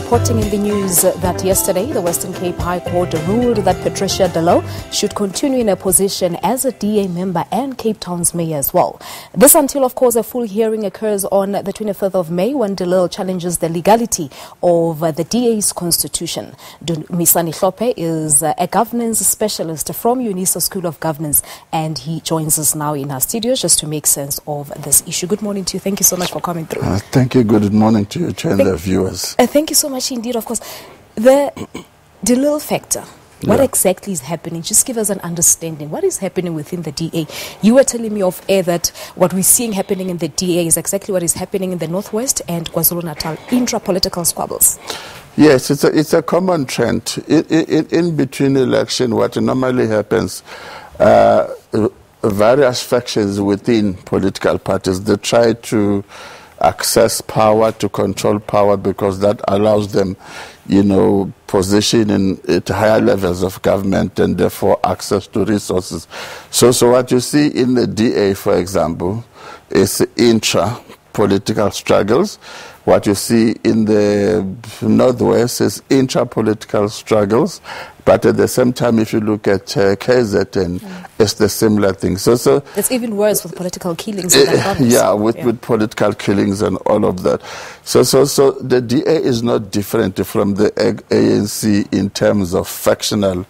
reporting in the news that yesterday the Western Cape High Court ruled that Patricia de Lille should continue in her position as a DA member and Cape Town's mayor as well. This until, of course, a full hearing occurs on the 25th of May when de Lille challenges the legality of the DA's constitution. Dumisani Hlophe is a governance specialist from Unisa School of Governance, and he joins us now in our studios just to make sense of this issue. Good morning to you. Thank you so much for coming through. Thank you. Good morning to you, and the viewers. Thank you so much indeed. Of course, the de Lille factor. What exactly is happening? Just give us an understanding. What is happening within the DA? You were telling me off air that what we're seeing happening in the DA is exactly what is happening in the Northwest and KwaZulu-Natal, intra-political squabbles. Yes, it's a common trend. In between election, what normally happens, various factions within political parties, they try to access power, to control power, because that allows them, position at higher levels of government and therefore access to resources. So what you see in the DA, for example, is intra-political struggles. What you see in the Northwest is intra-political struggles. But at the same time, if you look at KZN, it's the similar thing. So it's even worse with political killings. With political killings and all of that. So the DA is not different from the ANC in terms of factional,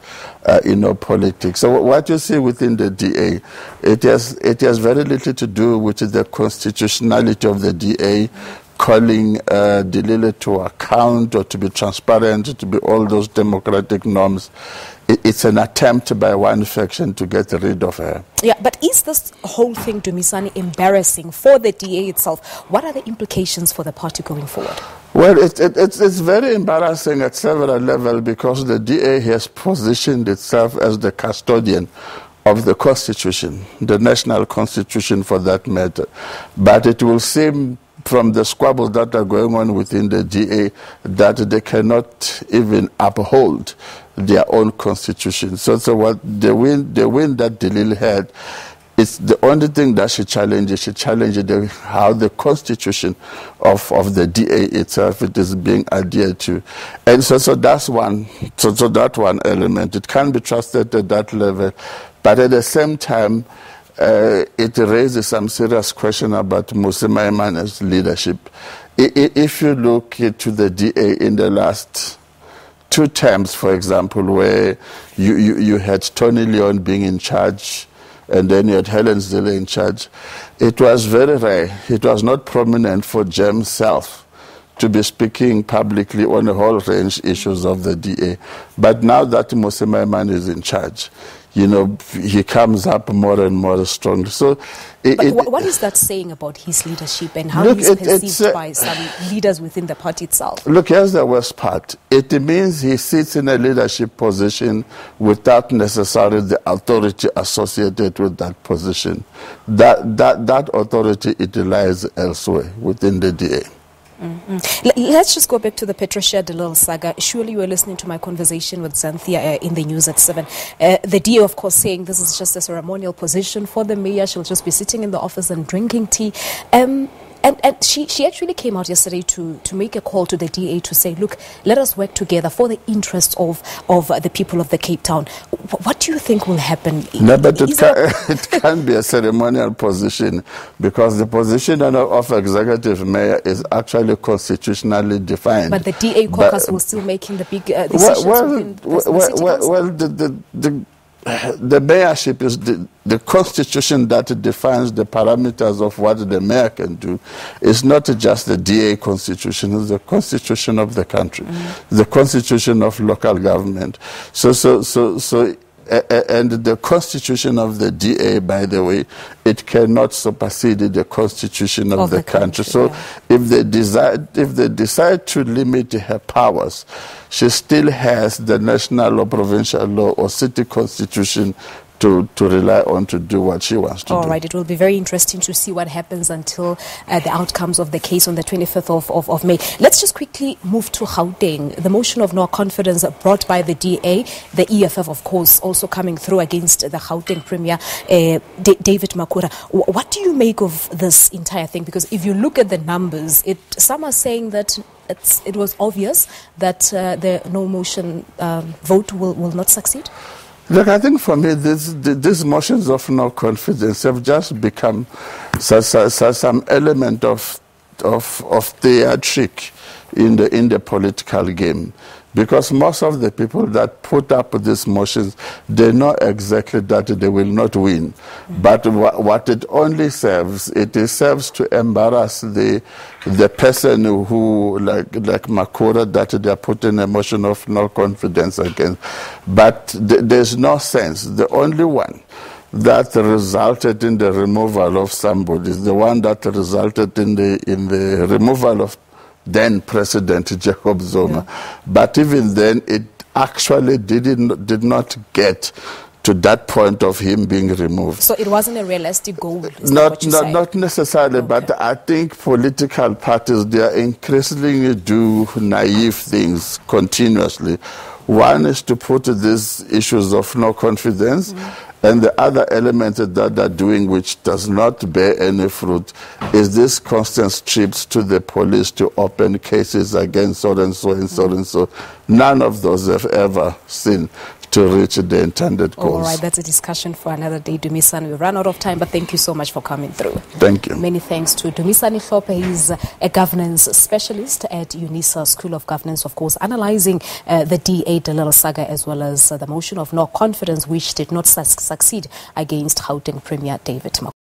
politics. So what you see within the DA, it has very little to do with the constitutionality of the DA, calling de Lille to account or to be transparent, to be all those democratic norms. It's an attempt by one faction to get rid of her. Yeah, but is this whole thing, Dumisani, embarrassing for the DA itself? What are the implications for the party going forward? Well, it's very embarrassing at several levels because the DA has positioned itself as the custodian of the Constitution, the national Constitution for that matter. But it will seem from the squabbles that are going on within the DA that they cannot even uphold their own constitution. So what the win that de Lille had, it's the only thing that she challenged how the constitution of the DA itself it is being adhered to. And so that's one. So that one element. It can be trusted at that level, but at the same time, it raises some serious question about Mmusi Maimane's leadership. If you look into the DA in the last 2 terms, for example, where you had Tony Leon being in charge and then you had Helen Zille in charge, it was very rare. It was not prominent for Jem himself to be speaking publicly on a whole range issues of the DA. But now that Mmusi Maimane is in charge, he comes up more and more strong. So, what is that saying about his leadership and how he's perceived by some leaders within the party itself? Look, here's the worst part. It means he sits in a leadership position without necessarily the authority associated with that position. That authority, it lies elsewhere within the DA. Let's just go back to the Patricia de Lille saga. Surely you were listening to my conversation with Xanthia in the news at 7. The DA, of course, saying this is just a ceremonial position for the mayor. She'll just be sitting in the office and drinking tea. And she actually came out yesterday to make a call to the DA to say, look, let us work together for the interests of the people of the Cape Town. What do you think will happen? No, but it can be a ceremonial position because the position of executive mayor is actually constitutionally defined. But the DA caucus will still making the big decisions. The mayorship is the constitution that defines the parameters of what the mayor can do. It's not just the DA constitution, it's the constitution of the country, the constitution of local government. And the constitution of the DA, by the way, it cannot supersede the constitution of the country. So if they decide to limit her powers, she still has the national or provincial law or city constitution to rely on to do what she wants to do. All right, it will be very interesting to see what happens until the outcomes of the case on the 25th of May. Let's just quickly move to Gauteng. The motion of no confidence brought by the DA, the EFF, of course, also coming through against the Gauteng Premier, David Makhura. What do you make of this entire thing? Because if you look at the numbers, some are saying that it was obvious that the no motion vote will not succeed. Look, I think for me, these motions of no confidence have just become some element of theatric in the political game. Because most of the people that put up these motions, they know exactly that they will not win. But what it only serves, it serves to embarrass the person who, like Makhura, that they are putting a motion of no confidence against. But there's no sense. The only one that resulted in the removal of somebody is the one that resulted in the removal of then President Jacob Zuma. Yeah. But even then, it actually did not get to that point of him being removed. So it wasn't a realistic goal? Not necessarily, okay. But I think political parties, they are increasingly do naive things continuously. One is to put these issues of no confidence, and the other element that they're doing, which does not bear any fruit, is this constant trips to the police to open cases against so and so and so and so. None of those have ever seen to reach the intended goals. All right, that's a discussion for another day, Dumisani. We've run out of time, but thank you so much for coming through. Thank you. Many thanks to Dumisani Hlophe. He's a governance specialist at Unisa School of Governance, of course, analyzing the DA de Lille saga as well as the motion of no confidence, which did not succeed against Gauteng Premier David Makhura.